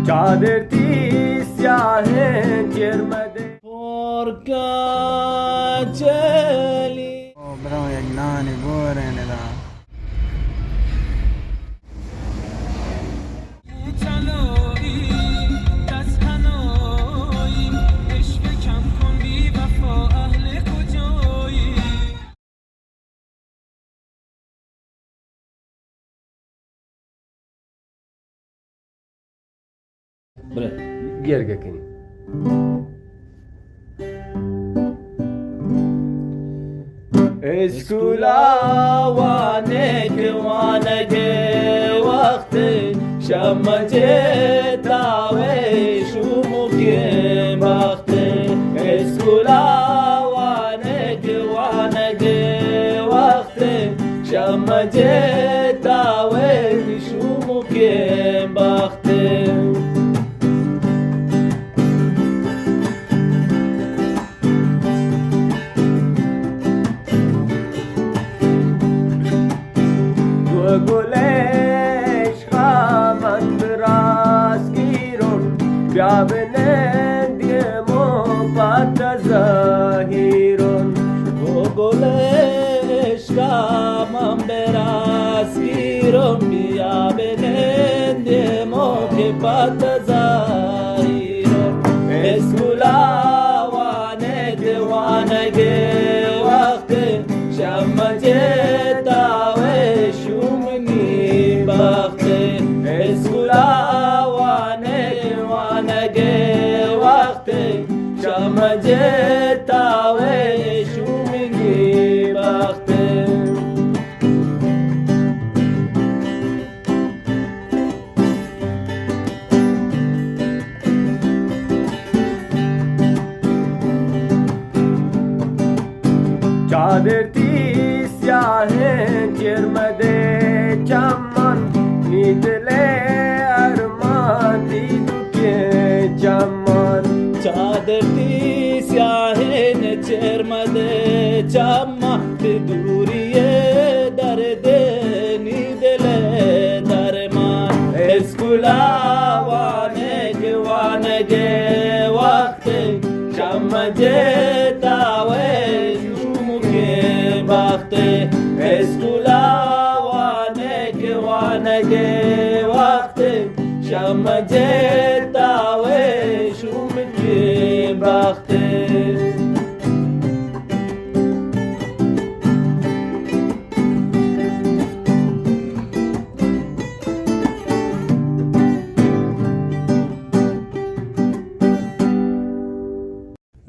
चादरती स्याहें चेरमदे Porca Jelly. Oh bro, jak nani borene da. Bre. Gergekini اسكولا وانك وانك وقت شمجت عويش وممكن بخت اسكولا وانك وانك وقت شمجت عويش وممكن بخت گلش خامن براس گیرون بیابنن دیمو پات زهیرون گلش کامم براس گیرم بیا بنندم و که پات زایرم اسکولا وانگ وانگ وقت شمجت آوشومنی بخت اسکولا وانگ وانگ وقت شمجت آوشومنی بخت चादरती स्याहें चेरमदे चमन नीदले अरमान दीदुके चमन चादरती स्याहें चेरमदे चम्मा दूरिये दर्दे नीदले दरमान اسکولا وانگ وانگ وقت شمجت آوشومکه بخت اسکولا وانگ وانگ وقت شمجت آوشومکه بخت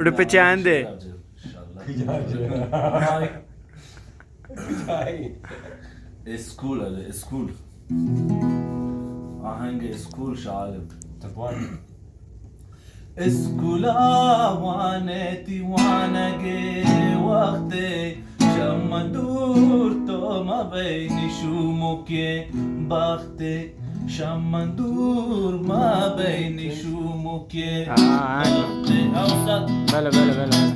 रुपए चांदे اسکول اسکول آهنگ اسکول شاعر اسکولا وانتی وانگه وقت شم دور تو ما بین شومو که بخت شم دور ما بین شومو که بخت اوسط بله بله بله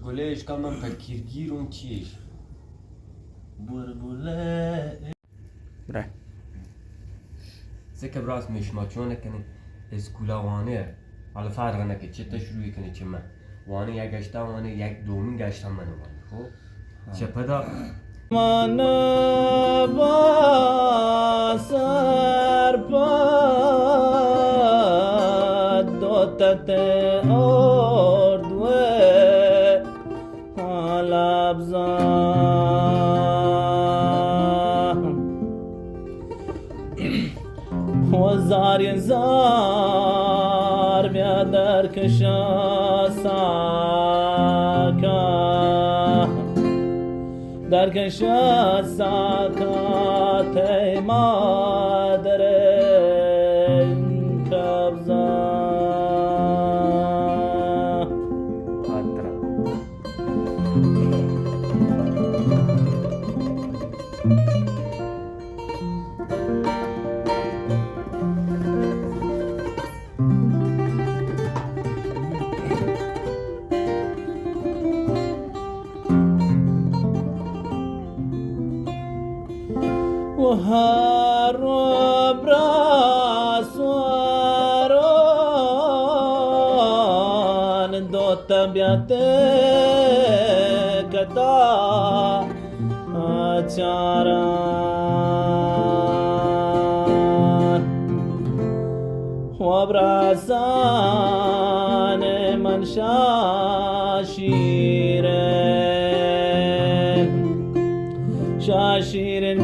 گلش کامم پکیرگیرون چیش بلبله بره سكة براس مش ماتشونة كان اسكولا وانه على فرق نكه چه تشروعی کنه چه من وانه یک گشتم وانه یک دومین گشتم من وانه خب چه پدا من با سر پاد دوتت اردوه حلبزان وزار زار بیا در کشا ساکا در کشا ساکا تی مادر کبزان خاطره هارو براسواران دو طبیعت کتا چاران و براسان من شاشیرن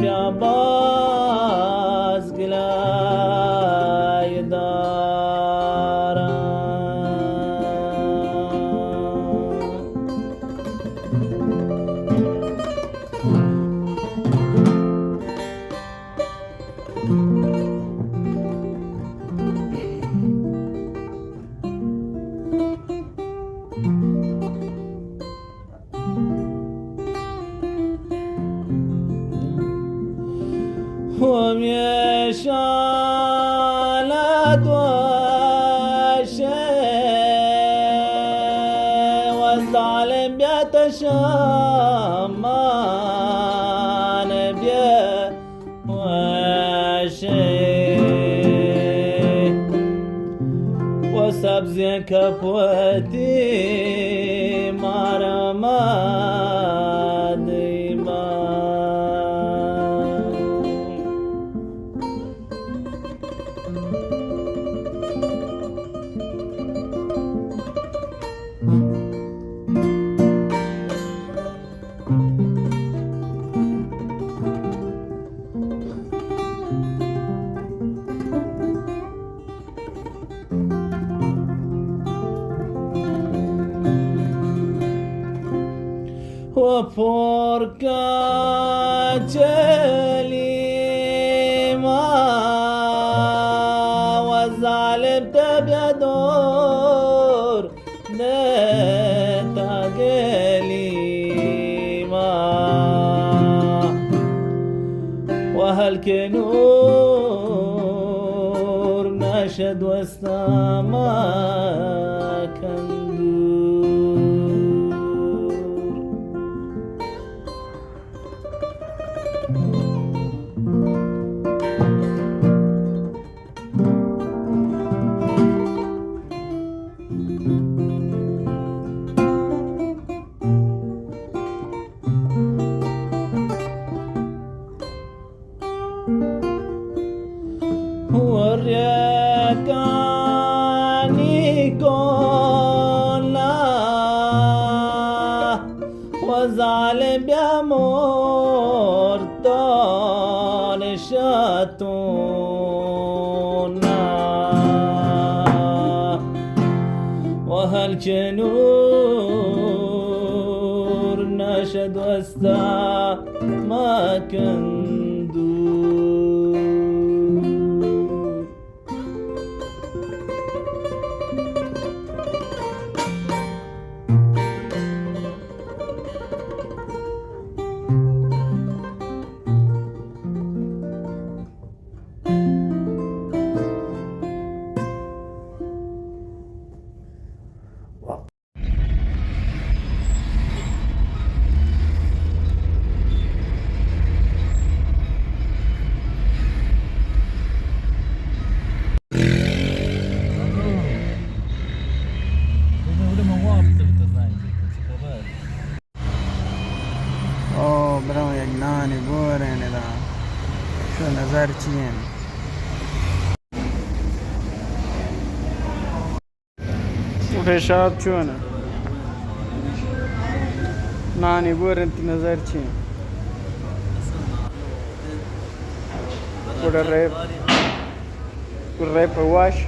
بیا باز گلای داران وميشالت وشي والظالم بيتشمان بيه وشي وسبزي كبوتي مرمادي وفوركا جليما والظالم تبيدور نتا قليما وهل كنور نشد واستما وريكاني كونا وظالم بأمور طول شاتونا وهل كنور نشد وستا ما كندور برام یک نانی بورن دا شو نظر چیه پیشاب چونه نانی بورن تی نظر چیه kur rep wash